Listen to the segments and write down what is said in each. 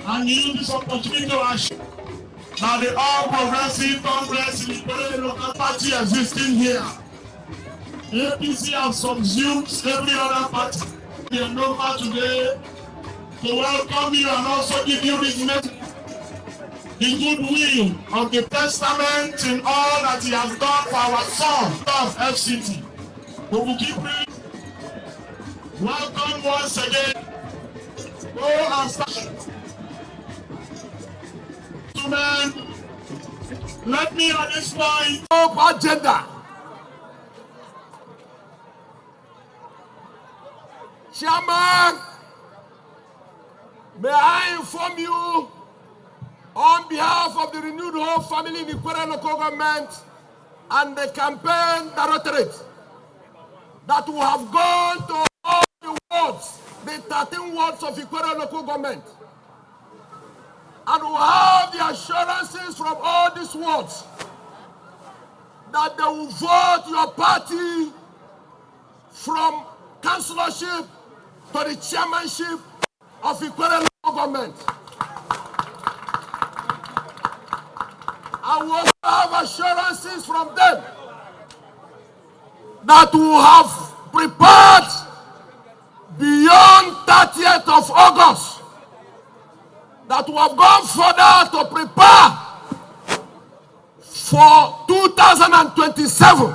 And use this opportunity to assure that the All Progressive Congress in Ikwerre Local Party existing here, APC have subsumed every other party. They are number today to welcome you and also give you this message, the goodwill of the testament in all that he has done for our son of FCT. We will keep welcome once again. Go and start. Let me at this point of agenda. Chairman, may I inform you on behalf of the renewed hope family in Ikwerre Local Government and the campaign directorate that we have gone to all the wards, the 13 wards of Ikwerre Local Government, and will have the assurances from all these wards that they will vote your party from councillorship to the chairmanship of Ikwerre Local Government. I will also have assurances from them that we have prepared beyond 30th of August, that we have gone further to prepare for 2027.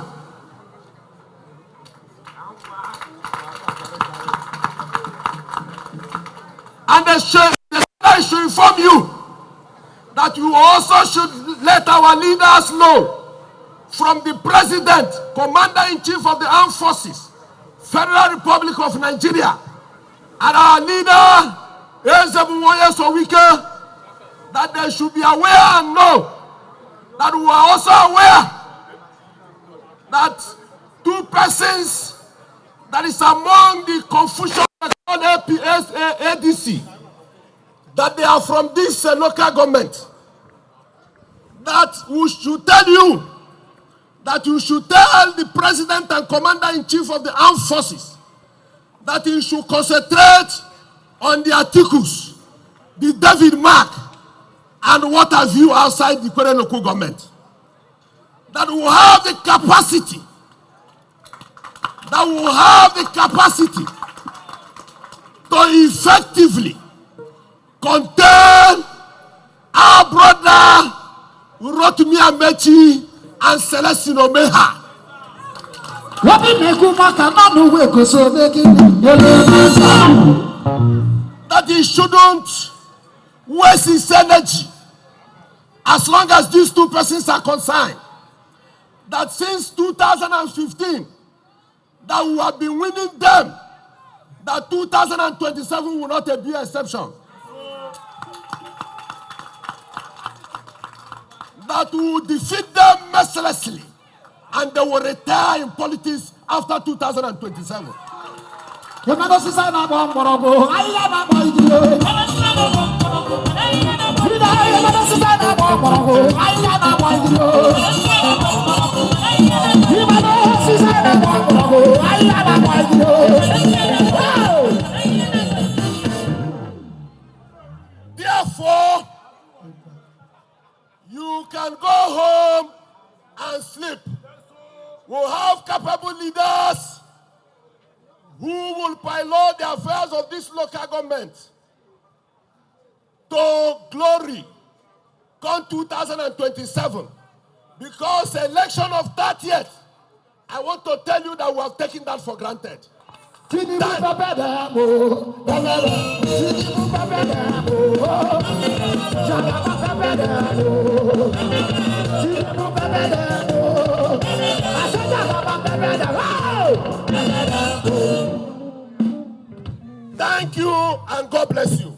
And I should inform you that you also should let our leaders know, from the President, Commander-in-Chief of the Armed Forces, Federal Republic of Nigeria, and our leader, Pro-Wike, that they should be aware and know that we are also aware that two persons that is among the confusion called APC, that they are from this local government, that we should tell you that you should tell the President and Commander-in-Chief of the Armed Forces that he should concentrate on the articles, the David Mark, and what have you outside the Ikwerre Local Government. That will have the capacity, to effectively contain our brother Rotimi Amaechi and Celestine Omehia. That he shouldn't waste his energy as long as these two persons are concerned. That since 2015, that we have been winning them, that 2027 will not be an exception. That we will defeat them mercilessly, and they will retire in politics after 2027. Therefore, you can go home and sleep. We'll have capable leaders who will pilot the affairs of this local government to glory come 2027. Because election of 30th, I want to tell you that we have taken that for granted. Thank you and God bless you.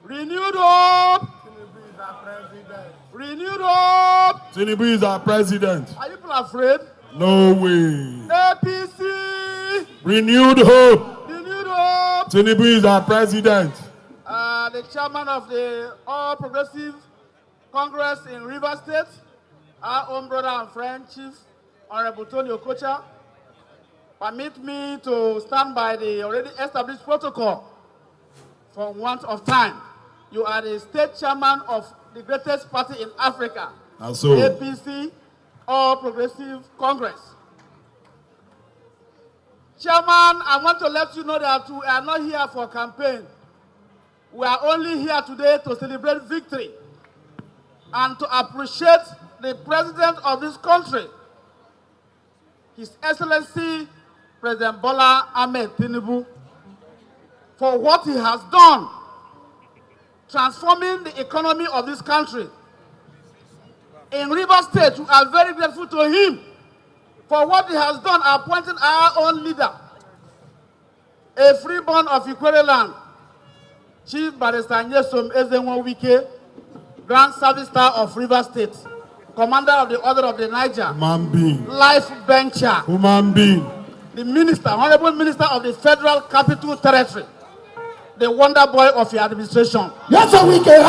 Renewed hope. Renewed hope. Tinubu is our president. Are you people afraid? No way. APC. Renewed hope. Renewed hope. Tinubu is our president. The chairman of the All Progressive Congress in Rivers State, our own brother and friend, Chief Honorable Tony Okocha, permit me to stand by the already established protocol for want of time. You are the state chairman of the greatest party in Africa, APC, All Progressive Congress. Chairman, I want to let you know that we are not here for campaign. We are only here today to celebrate victory and to appreciate the president of this country, His Excellency President Bola Ahmed Tinubu, for what he has done, transforming the economy of this country. In Rivers State, we are very grateful to him for what he has done, appointing our own leader, a freeborn of Ikwerre land, Chief Barrister Nyesom Ezenwo-Wike, Grand Service Star of Rivers State, Commander of the Order of the Niger, Human being. Life Bencher, Human being. the Minister, Honorable Minister of the Federal Capital Territory, the wonder boy of your administration. Yes, so we can.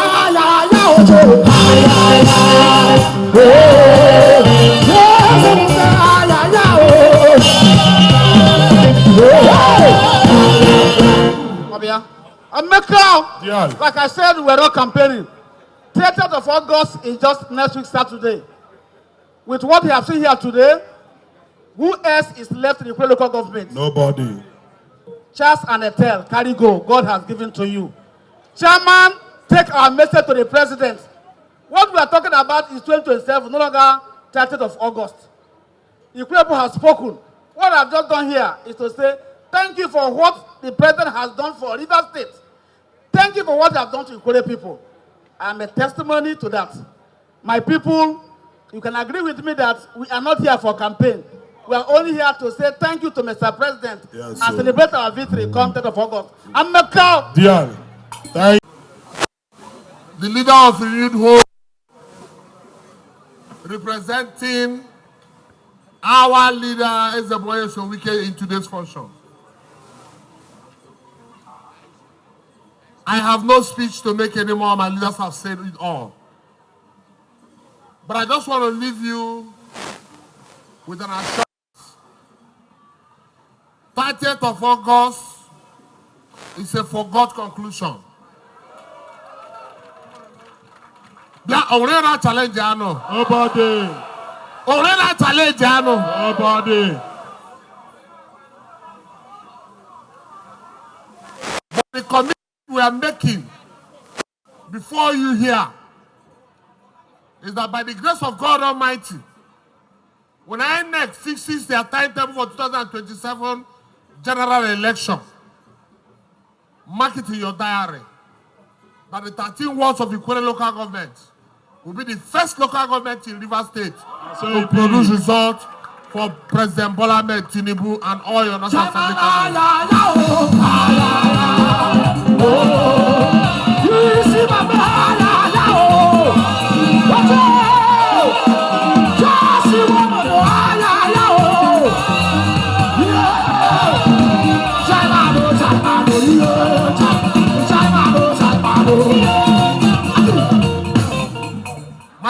Ameka, like I said, we were not campaigning. 30th of August is just next week Saturday. With what we have seen here today, who else is left in the local government? Nobody. Charles and Etel, carry go. God has given to you. Chairman, take our message to the president. What we are talking about is 2027, no longer 30th of August. Ikwerre has spoken. What I've just done here is to say, thank you for what the president has done for Rivers State. Thank you for what you have done to Ikwerre people. I am a testimony to that. My people, you can agree with me that we are not here for campaign. We are only here to say thank you to Mr. President and celebrate our victory come 10th of August. I'm a cow. Dear, thank The leader of Renewed Hope, representing our leader Amaechi in today's function. I have no speech to make anymore. My leaders have said it all. But I just want to leave you with an assurance. 30th of August is a forgot conclusion. Challenge nobody. challenge Nobody. But the commitment we are making before you here is that by the grace of God Almighty, when INEC fixes their timetable for 2027 general election, mark it in your diary that the 13 wards of Ikwerre Local Government will be the first local government in Rivers State to produce results for President Bola Ahmed Tinubu and all your national assembly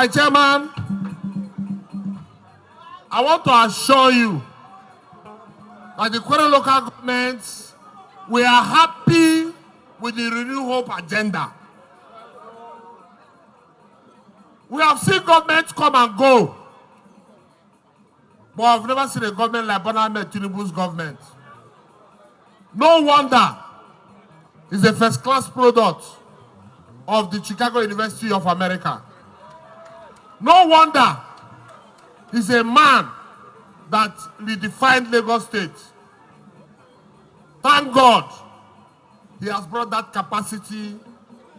My chairman, I want to assure you that the Ikwerre local government, we are happy with the Renew Hope agenda. We have seen governments come and go, but I've never seen a government like Bola Ahmed Tinubu's government. No wonder it's a first-class product of the Chicago University of America. No wonder he's a man that redefined Lagos State. Thank God he has brought that capacity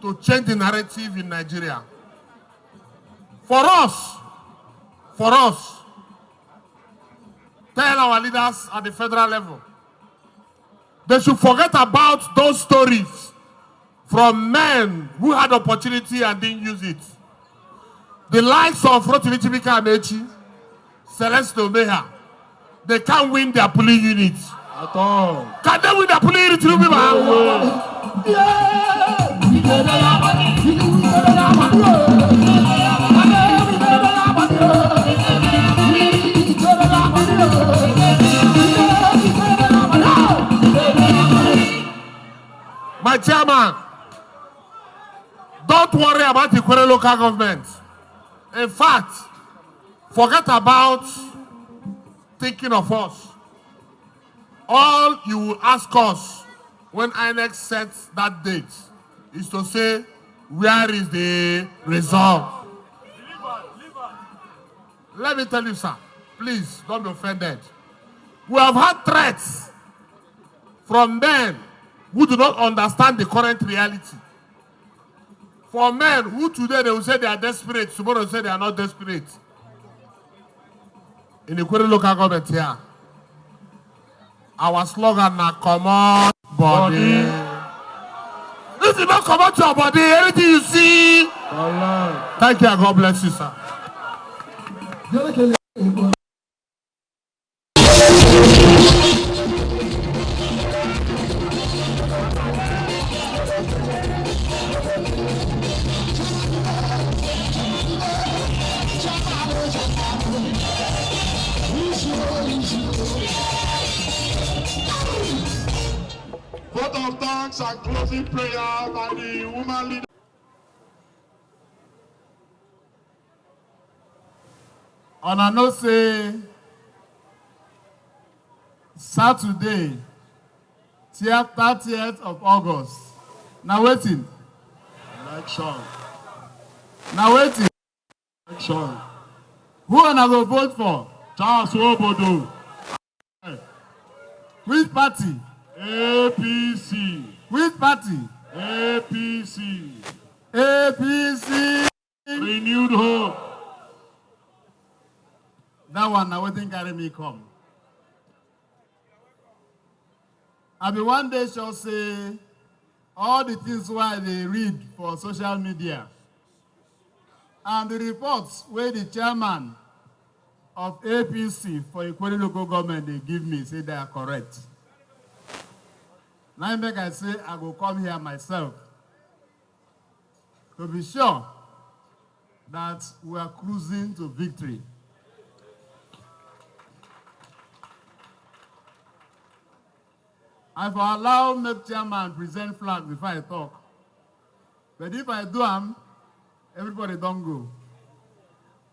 to change the narrative in Nigeria. For us, tell our leaders at the federal level, they should forget about those stories from men who had opportunity and didn't use it. The likes of Rotimi Amaechi, Celestine, Omehia, they can't win their polling units. At all. Can they win their polling units? My chairman, don't worry about the Ikwerre local government. In fact, forget about thinking of us. All you will ask us when INEC sets that date is to say, where is the result? Let me tell you, sir, please don't be offended. We have had threats from men who do not understand the current reality. For men who today they will say they are desperate, tomorrow they will say they are not desperate. In the Ikwerre Local Government here, our slogan na come on body. If you don't come out your body, anything you see. Allah. Thank you and God bless you, sir. Vote of thanks and closing prayer by the woman leader. On a note say Saturday, 30th of August. Now waiting. Election. Now waiting. Election. Who wanna go vote for? Charles Obodo. Which party? APC. Which party? APC. APC. Renewed hope. That one now waiting carry me come. I be one day shall say all the things why they read for social media and the reports where the chairman of APC for Ikwerre Local Government they give me say they are correct. Now make I say I will come here myself to be sure that we are cruising to victory. I will allow make chairman present flag before I talk. But if I do everybody don't go.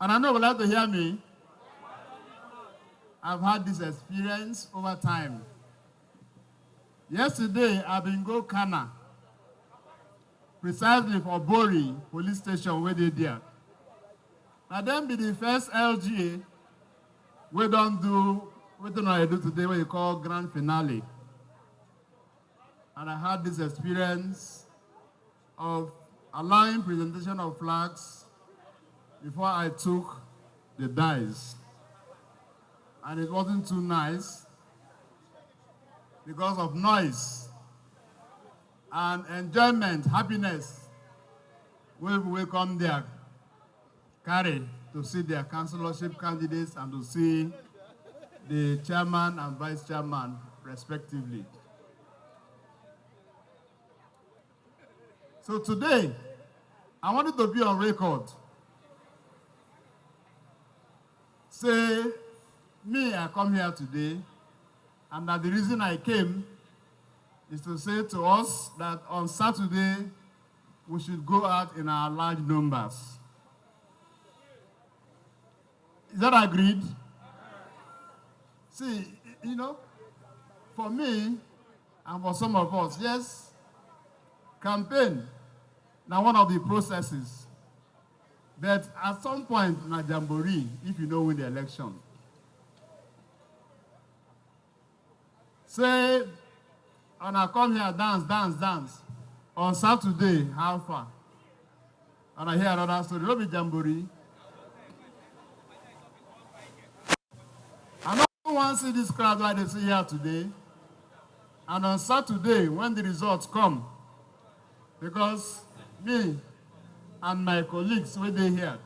And I know you like to hear me. I've had this experience over time. Yesterday, I've been go Kana, precisely for Bori police station where they there. Now then be the first LGA we don't do, we don't know how to do today, what you call grand finale. And I had this experience of allowing presentation of flags before I took the dice. And it wasn't too nice because of noise and enjoyment, happiness. We come there, carry to see their councillorship candidates and to see the chairman and vice chairman respectively. So today, I wanted to be on record. Say, me, I come here today, and that the reason I came is to say to us that on Saturday, we should go out in our large numbers. Is that agreed? See, you know, for me, and for some of us, yes, campaign, now one of the processes. But at some point, na jamboree, if you don't win the election. Say, and I come here, dance. On Saturday, how far? And I hear another story, don't be jamboree. I don't want to see this crowd like they see here today. And on Saturday, when the results come, because me and my colleagues, when they here,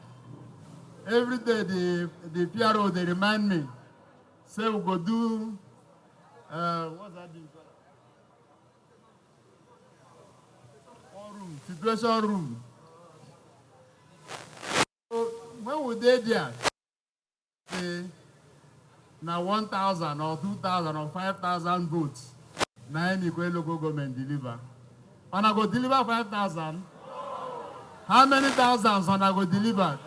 every day the PRO, they remind me, say we go do, what's that thing called? Room, situation room. So when we dey there, say, now 1,000 or 2,000 or 5,000 votes, now any local government deliver. And I go deliver 5,000. How many thousands and I go deliver?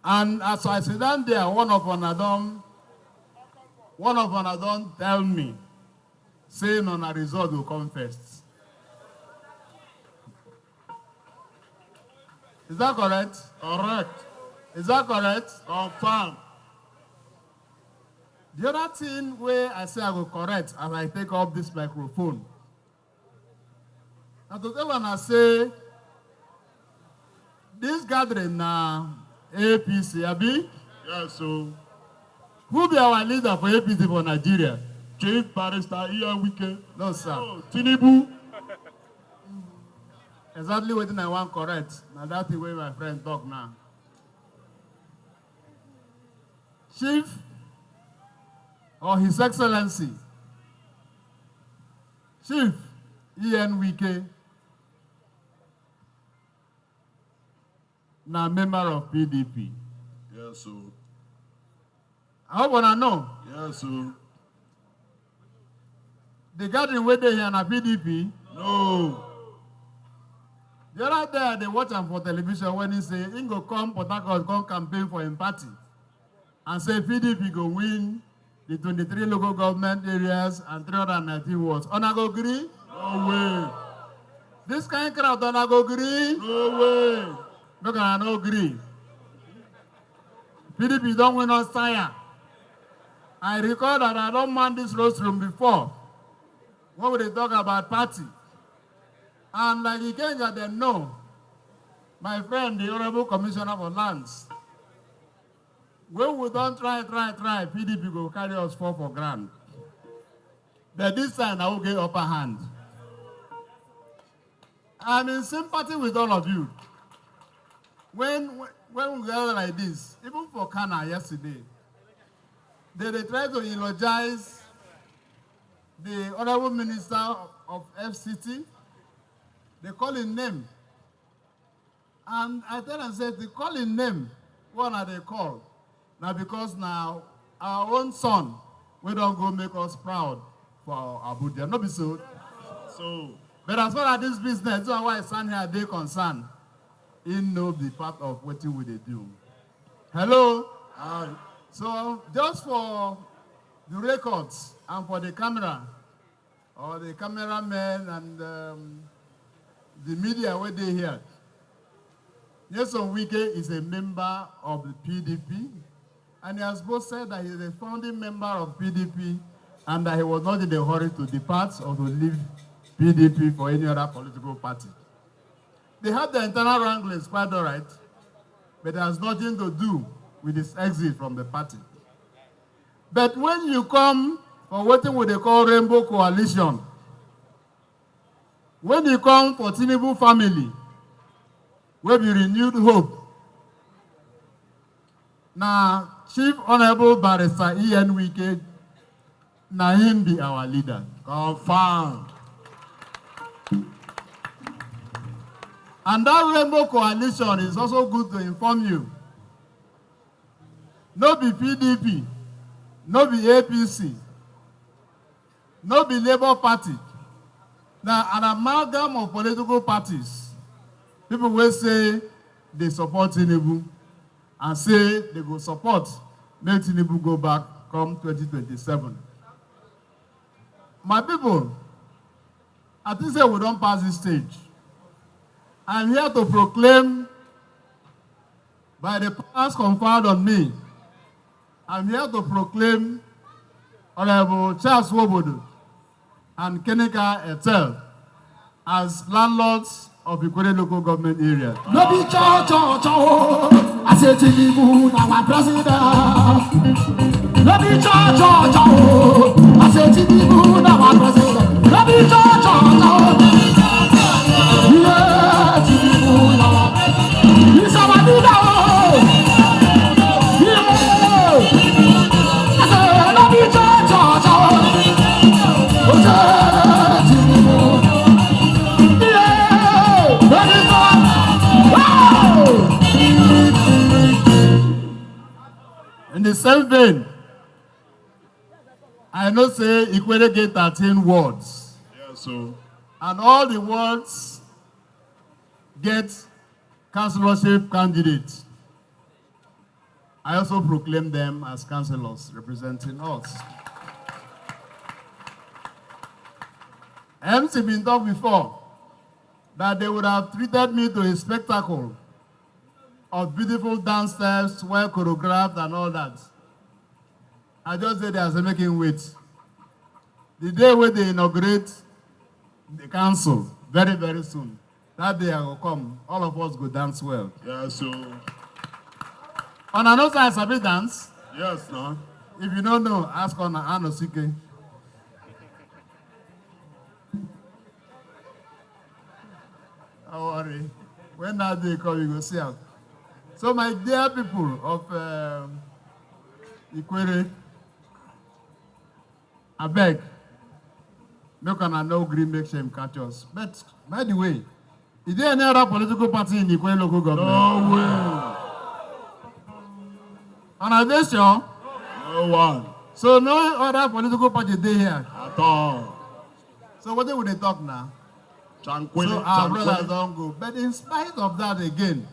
And as I sit down there, one of them don't tell me, saying on a result will come first. Is that correct? Correct. Is that correct? Confirm. The other thing where I say I will correct as I take up this microphone. Now to tell I say, this gathering now, APC, Abi? Yeah, so Who be our leader for APC for Nigeria? Chief Barrister Wike. No, sir. Oh, Tinubu. Exactly what I want correct. Now that's the way my friend talk now. Chief or His Excellency, Chief Wike, now member of PDP. Yes, so. I hope I know. Yes, so. The gathering where they here na PDP. No. The other day they watch him for television when he say he go come Port Harcourt come campaign for him party and say PDP go win the 23 local government areas and 319 wards. Una go agree? No way. This kind of crowd don't go agree? No way. Look at no agree. PDP don't win us tire. I recall that I don't man this rostrum before when we talk about party. And like you can get them know, my friend, the Honorable Commissioner for Lands, when we don't try, PDP will carry us for grand. But this time I will get upper hand. I'm in sympathy with all of you. When we gather like this, even for Kana yesterday, they try to eulogize the Honorable Minister of FCT. They call his name. And I tell them, say, they call his name. What are they called? Now, because now our own son, we don't go make us proud for Abuja. No be so. But as far as this business, that's why I stand here, they concerned. He know the part of what we they do. Hello? So just for the records and for the camera, or the cameramen and the media where they here. Nyesom Wike is a member of the PDP, and he has both said that he is a founding member of PDP and that he was not in a hurry to depart or to leave PDP for any other political party. They have the internal wranglings quite all right, but it has nothing to do with his exit from the party. But when you come for what they call Rainbow Coalition, when you come for Tinubu family, will be renewed hope. Now, Chief Honorable Barrister Wike, now him be our leader. Confirmed. And that Rainbow Coalition is also good to inform you. No be PDP, no be APC, no be Labour Party. Now, an amalgam of political parties. People will say they support Tinubu and say they will support, make Tinubu go back come 2027. My people, I think say we don't pass this stage. I'm here to proclaim by the powers conferred on me. I'm here to proclaim Honorable Charles Wobodo and Keneka Etel as landlords of Ikwerre Local Government Area. No be I say Tinubu now our president. No be I say Tinubu now our president. No be yeah, Tinubu now our president. He's our leader. Yeah, I say no be In the same vein, I know say Ikwerre get 13 wards. Yeah, so. And all the wards get councillorship candidates. I also proclaim them as councillors representing us. MC been talked before that they would have treated me to a spectacle of beautiful dance steps, well choreographed and all that. I just said they make him wait. The day when they inaugurate the council, very, very soon, that day I will come, all of us go dance well. Yeah, so. On another side, Sabi dance. Yes, no. If you don't know, ask on Anosike. Don't worry. When that day comes, you go see out. So, my dear people of Ikwerre, I beg, make on a no green make shame catch us. But, by the way, is there any other political party in Ikwerre local government? No way. And are they sure? No one. So, no other political party there here? At all. So, what would they talk now? Tranquility. So our brothers don't go. But in spite of that again,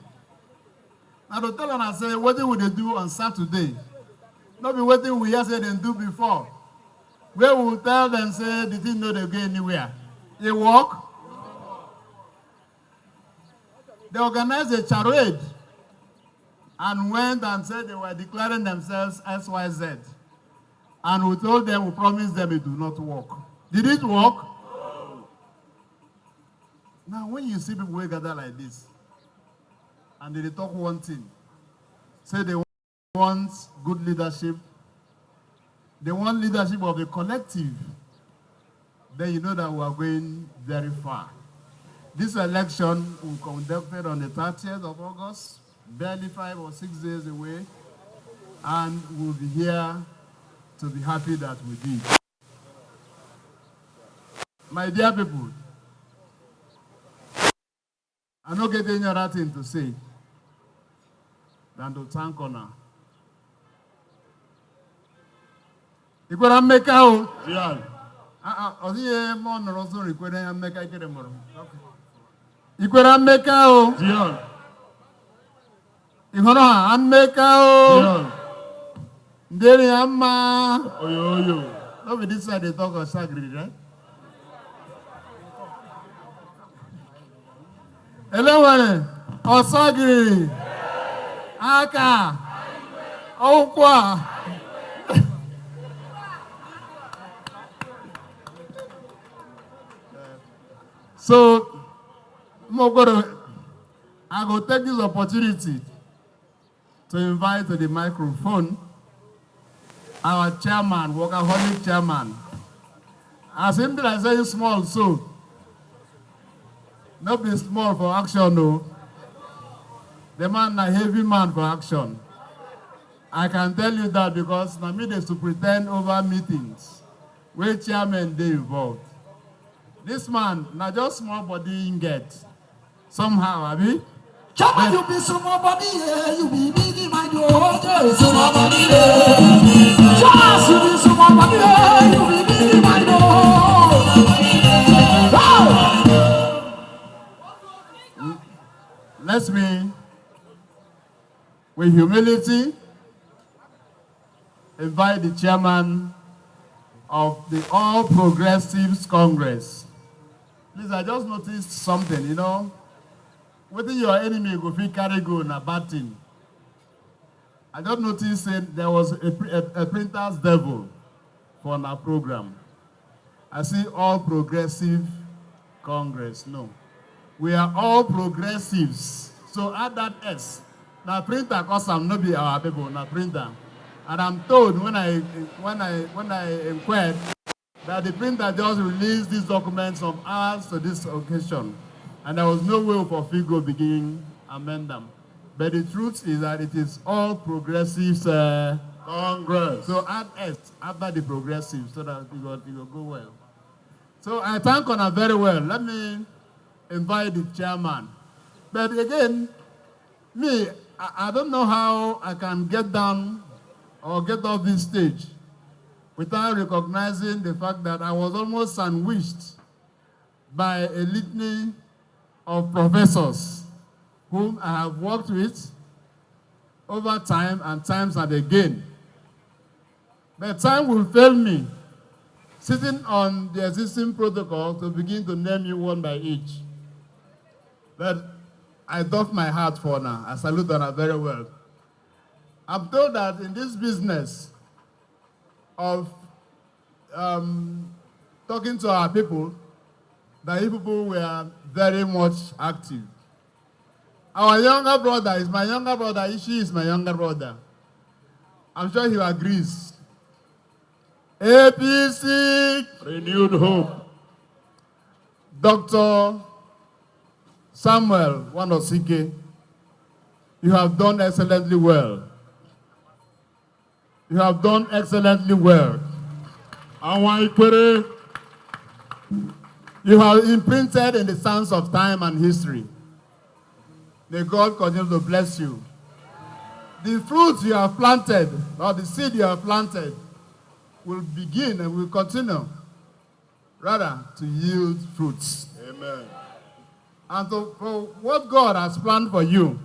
now to tell them I say, what would they do on Saturday? Not be waiting we hear say they do before. Where we will tell them say they didn't know they go anywhere. They walk. They organized a charade and went and said they were declaring themselves XYZ. And we told them, we promised them it do not work. Did it work? Now, when you see people gather like this, and they talk one thing, say they want good leadership, they want leadership of the collective, then you know that we are going very far. This election we conducted on the 30th of August, barely 5 or 6 days away, and we'll be here to be happy that we did. My dear people, I don't get any other thing to say than to thank honor. Ikwerre Meka o. Yeah. Oziye mo noro so Ikwerre Meka ikere moro. Ikwerre Meka o. Yeah. Ihono ha Meka o. Yeah. Nderi amma. Oyo. No be this side they talk of Sagri, right? Elewere, Osagiri, Aka, Okwa. So, I will take this opportunity to invite to the microphone our chairman, workaholic chairman. As him that I say small, so. Not be small for action, no. The man a heavy man for action. I can tell you that because na me dey to pretend over meetings where chairman they involved. This man, not just small body in get. Somehow, abi? Chairman, you be small body, you be big in my door. Small body, just you be small body, you be big in my door. Let me, with humility, invite the chairman of the All Progressives Congress. Please, I just noticed something, you know. Whether your enemy go fit carry go na bad thing. I just noticed that there was a printer's devil for our program. I see All Progressive Congress, no. We are all progressives. So add that S. Now printer cause I'm not be our people, now printer. And I'm told when I inquired that the printer just released these documents from hours to this occasion. And there was no way for Figo begin amend them. But the truth is that it is all progressives Congress. So add S after the progressives so that it will go well. So I thank Honor very well. Let me invite the chairman. But again, me, I don't know how I can get down or get off this stage without recognizing the fact that I was almost sandwiched by a litany of professors whom I have worked with over time and times and again. But time will fail me, sitting on the existing protocol to begin to name you one by each. But I doff my hat for now. I salute her very well. I'm told that in this business, of talking to our people, that you people were very much active. Our younger brother is my younger brother. She is my younger brother. I'm sure he agrees. APC, renewed hope. Dr. Samuel Wanosike, you have done excellently well. You have done excellently well. Our Ikwerre, you have imprinted in the sands of time and history. May God continue to bless you. The fruits you have planted, or the seed you have planted, will begin and will continue, rather, to yield fruits. Amen. And for what God has planned for you,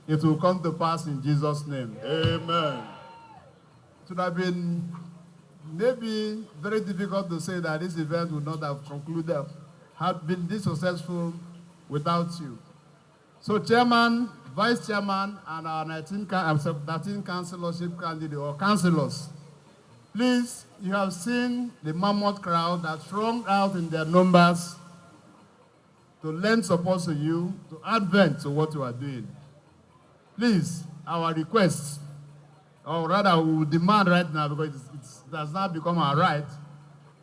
it will come to pass in Jesus' name. Amen. It would have been maybe very difficult to say that this event would not have concluded, had been this successful without you. So chairman, vice chairman, and our 13 councillorship candidate or councillors, please, you have seen the mammoth crowd that thronged out in their numbers to lend support to you, to add vent to what you are doing. Please, our request, or rather we will demand right now, because it has now become our right,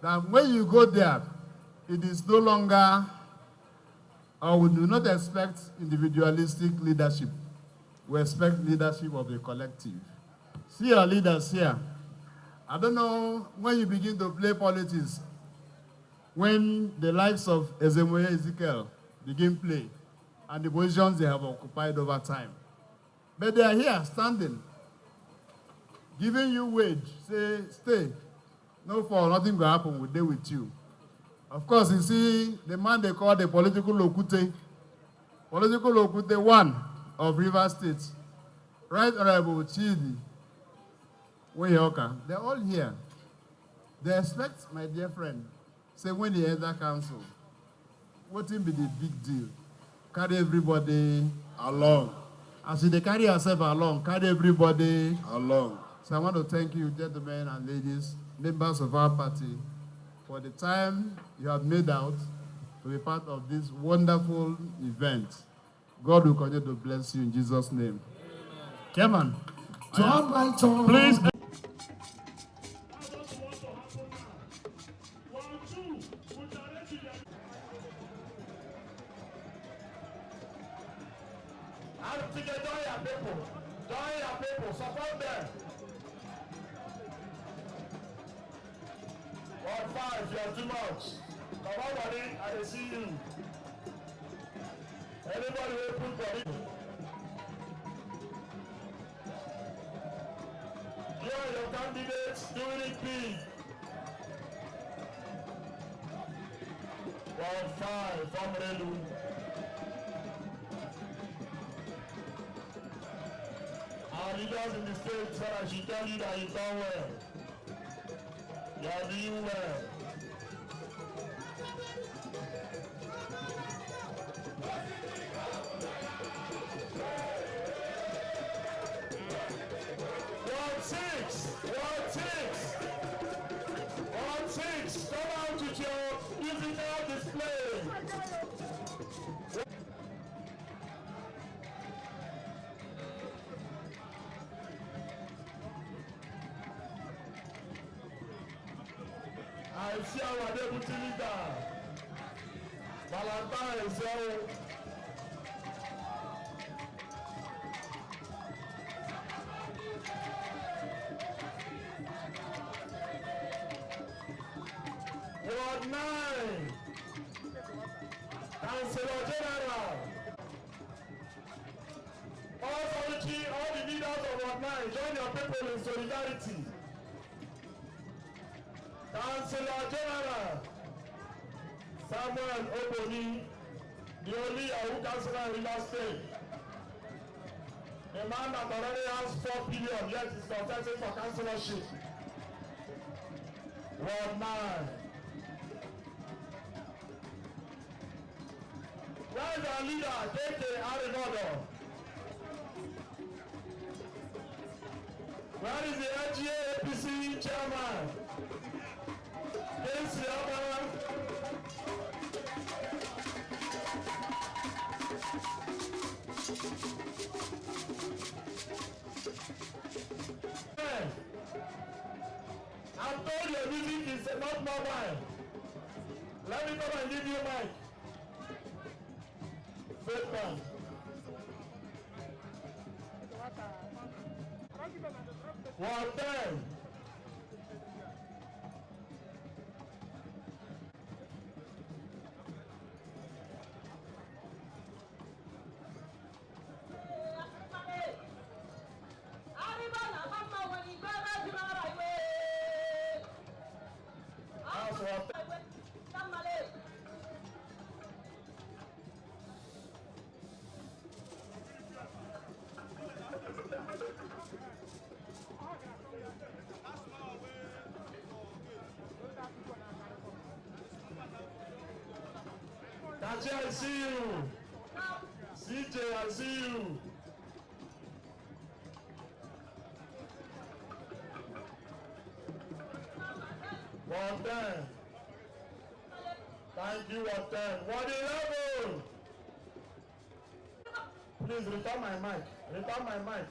that when you go there, it is no longer, or we do not expect individualistic leadership. We expect leadership of the collective. See our leaders here. I don't know when you begin to play politics, when the likes of Ezekiel begin play, and the positions they have occupied over time. But they are here, standing, giving you wage, say, stay. No fall, nothing will happen, we'll deal with you. Of course, you see, the man they call the political Lokute one of Rivers State, Right Honorable Chidi Weyoka, they're all here. They expect, my dear friend, say when they enter council, what will be the big deal? Carry everybody along. As they carry yourself along, carry everybody along. So I want to thank you, gentlemen and ladies, members of our party, for the time you have made out to be part of this wonderful event. God will continue to bless you in Jesus' name. Chairman, please. Join your people, support them. Ward 5, you are too much. Come on, buddy, I see you. Anybody will put body. You and your candidates doing it big. Ward 5, from Relu. Our leaders in the state said I should tell you that you've done well. You are doing well. Ward 6, come out with your physical display. I see our deputy leader, Valentine is here. Ward 9, Councillor General. All the leaders of Ward 9, join your people in solidarity. Councillor General Samuel Oboni, the only Yahoo councillor in Rivers State. A man that already has 4 billion, yet is contesting for councillorship. Ward 9. Where is our leader, J.K. Arinodo? Where is the APC chairman? Yes, I'm told your music is not mobile. Let me come and give you mic. Fake man. One time. Tachi, I see you. CJ, I see you. One time. Thank you, one time. 111. Please return my mic. Return my mic.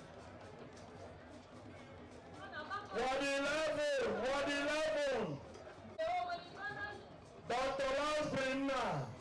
111. 111. Dr. Lance Brinna.